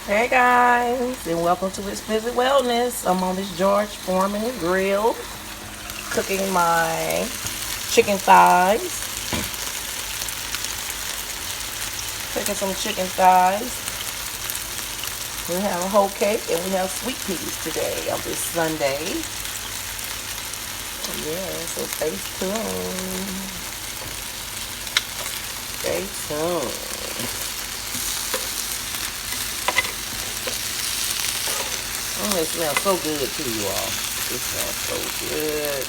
Hey guys, and welcome to Exquisite Wellness. I'm on this George Foreman grill, cooking my chicken thighs. Cooking some chicken thighs. We have a whole cake and we have sweet peas today on this Sunday. Yeah, so stay tuned. Stay tuned. It smells so good too, you all. It smells so good.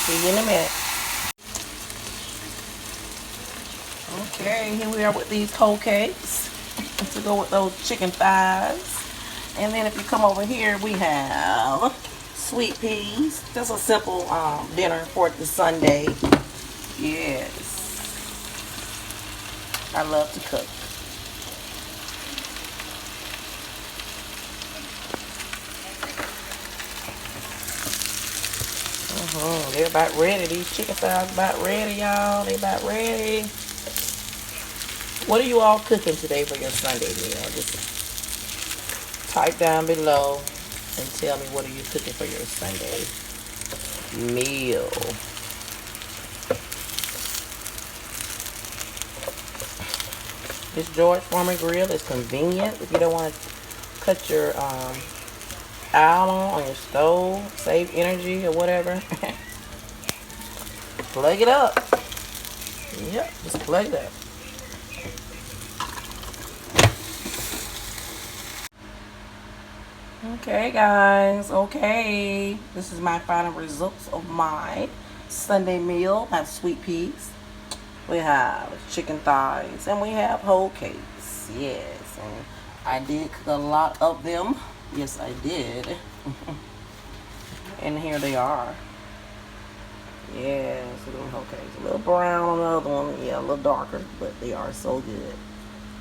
See you in a minute. Okay, here we are with these whole cakes to go with those chicken thighs. And then if you come over here, we have sweet peas. Just a simple dinner for the Sunday. Yes. I love to cook. They're about ready. These chicken thighs about ready, y'all. They about ready. What are you all cooking today for your Sunday meal? Just type down below and tell me what are you cooking for your Sunday meal. This George Foreman grill is convenient if you don't want to cut your iron on your stove, save energy or whatever. Plug it up. Yep, just plug it up. Okay guys, okay, this is my final results of my Sunday meal. I have sweet peas, we have chicken thighs, and we have whole cakes. Yes, and I did cook a lot of them. Yes, I did. And here they are. Yes, little whole cakes. A little brown on the other one. Yeah, a little darker, but they are so good.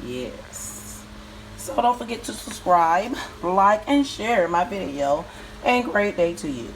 Yes. So don't forget to subscribe, like, and share my video. And great day to you.